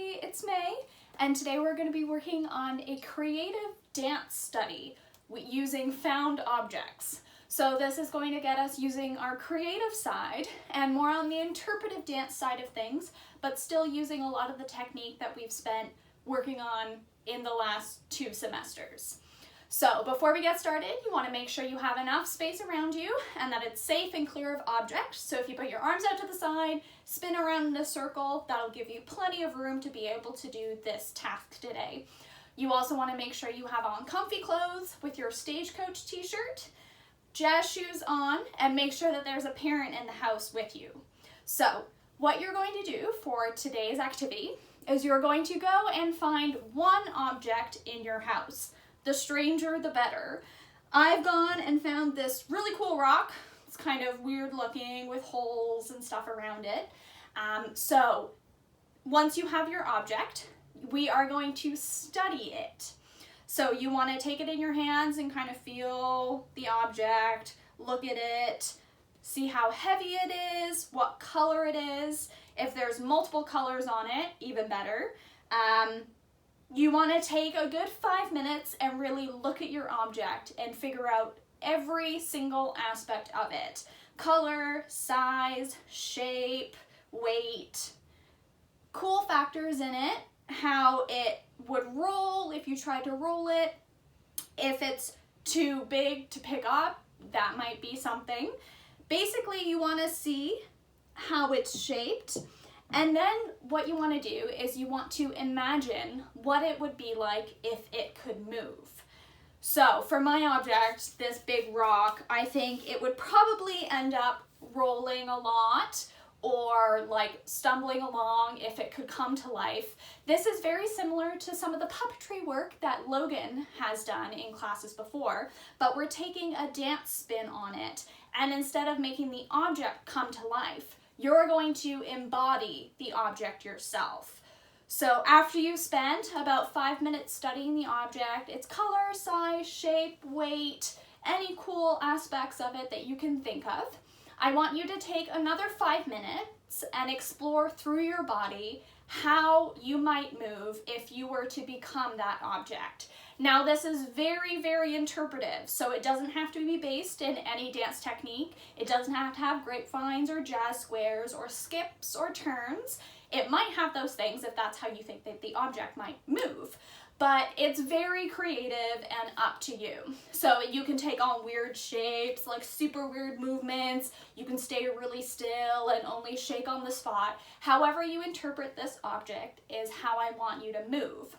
everybody, it's May, and today we're going to be working on a creative dance study using found objects. So this is going to get us using our creative side and more on the interpretive dance side of things, but still using a lot of the technique that we've spent working on in the last 2 semesters. So before we get started, you want to make sure you have enough space around you and that it's safe and clear of objects. So if you put your arms out to the side, spin around in a circle, that'll give you plenty of room to be able to do this task today. You also want to make sure you have on comfy clothes with your Stagecoach t-shirt, jazz shoes on, and make sure that there's a parent in the house with you. So what you're going to do for today's activity is you're going to go and find one object in your house. The stranger, the better. I've gone and found this really cool rock. It's kind of weird looking with holes and stuff around it. So once you have your object, we are going to study it. So you want to take it in your hands and kind of feel the object, look at it, see how heavy it is, what color it is. If there's multiple colors on it, even better. You want to take a good 5 minutes and really look at your object and figure out every single aspect of it. Color, size, shape, weight, cool factors in it, how it would roll if you tried to roll it. If it's too big to pick up, that might be something. Basically, you want to see how it's shaped. And then what you want to do is you want to imagine what it would be like if it could move. So for my object, this big rock, I think it would probably end up rolling a lot or like stumbling along if it could come to life. This is very similar to some of the puppetry work that Logan has done in classes before, but we're taking a dance spin on it. And instead of making the object come to life, you're going to embody the object yourself. So after you've spent about 5 minutes studying the object, its color, size, shape, weight, any cool aspects of it that you can think of, I want you to take another 5 minutes and explore through your body how you might move if you were to become that object. Now this is very, very interpretive, so it doesn't have to be based in any dance technique. It doesn't have to have grapevines or jazz squares or skips or turns. It might have those things if that's how you think that the object might move, but it's very creative and up to you. So you can take on weird shapes, like super weird movements. You can stay really still and only shake on the spot. However you interpret this object is how I want you to move.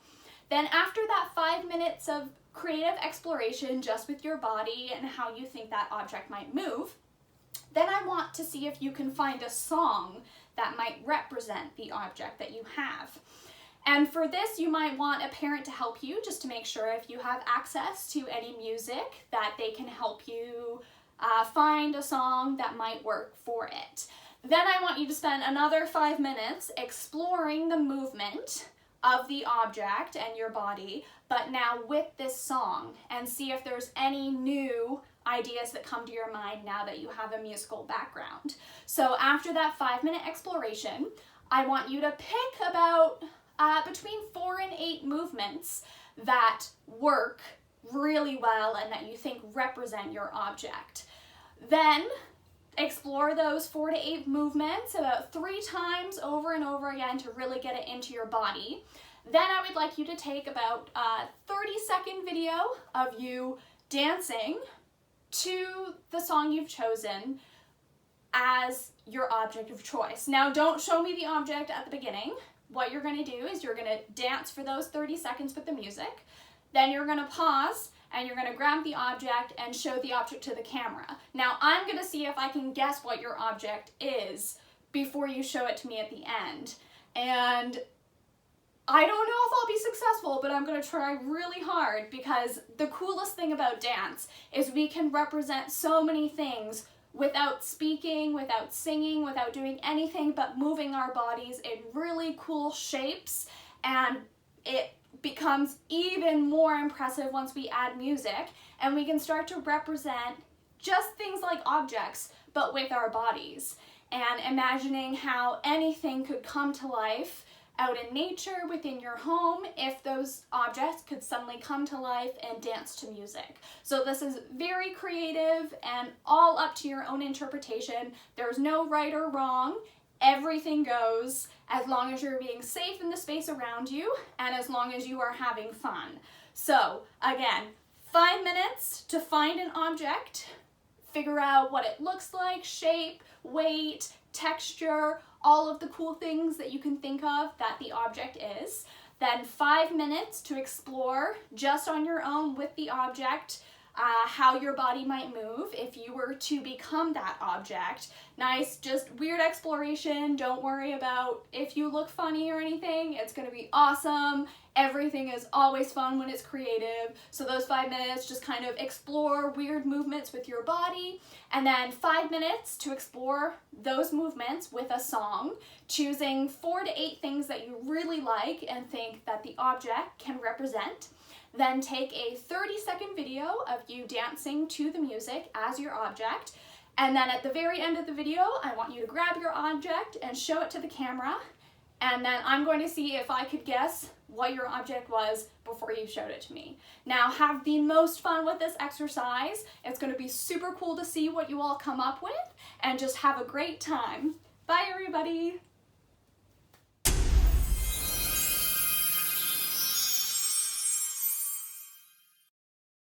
Then after that 5 minutes of creative exploration just with your body and how you think that object might move, then I want to see if you can find a song that might represent the object that you have. And for this, you might want a parent to help you just to make sure if you have access to any music that they can help you find a song that might work for it. Then I want you to spend another 5 minutes exploring the movement of the object and your body, but now with this song, and see if there's any new ideas that come to your mind now that you have a musical background. So after that 5-minute exploration, I want you to pick about between 4 and 8 movements that work really well and that you think represent your object. Then explore those 4 to 8 movements about 3 times over and over again to really get it into your body. Then I would like you to take about a 30-second video of you dancing to the song you've chosen as your object of choice. Now don't show me the object at the beginning. What you're going to do is you're going to dance for those 30 seconds with the music. Then you're going to pause and you're going to grab the object and show the object to the camera. Now I'm going to see if I can guess what your object is before you show it to me at the end. And I don't know if I'll be successful, but I'm going to try really hard because the coolest thing about dance is we can represent so many things without speaking, without singing, without doing anything but moving our bodies in really cool shapes, and it becomes even more impressive once we add music and we can start to represent just things like objects but with our bodies, and imagining how anything could come to life out in nature, within your home, if those objects could suddenly come to life and dance to music. So this is very creative and all up to your own interpretation. There's no right or wrong. Everything goes as long as you're being safe in the space around you and as long as you are having fun. So again, 5 minutes to find an object, figure out what it looks like, shape, weight, texture, all of the cool things that you can think of that the object is. Then 5 minutes to explore just on your own with the object, how your body might move if you were to become that object. Nice, just weird exploration. Don't worry about if you look funny or anything. It's gonna be awesome. Everything is always fun when it's creative. So those 5 minutes, just kind of explore weird movements with your body. And then 5 minutes to explore those movements with a song, choosing 4 to 8 things that you really like and think that the object can represent. Then take a 30-second video of you dancing to the music as your object. And then at the very end of the video, I want you to grab your object and show it to the camera. And then I'm going to see if I could guess what your object was before you showed it to me. Now have the most fun with this exercise. It's going to be super cool to see what you all come up with and just have a great time. Bye everybody!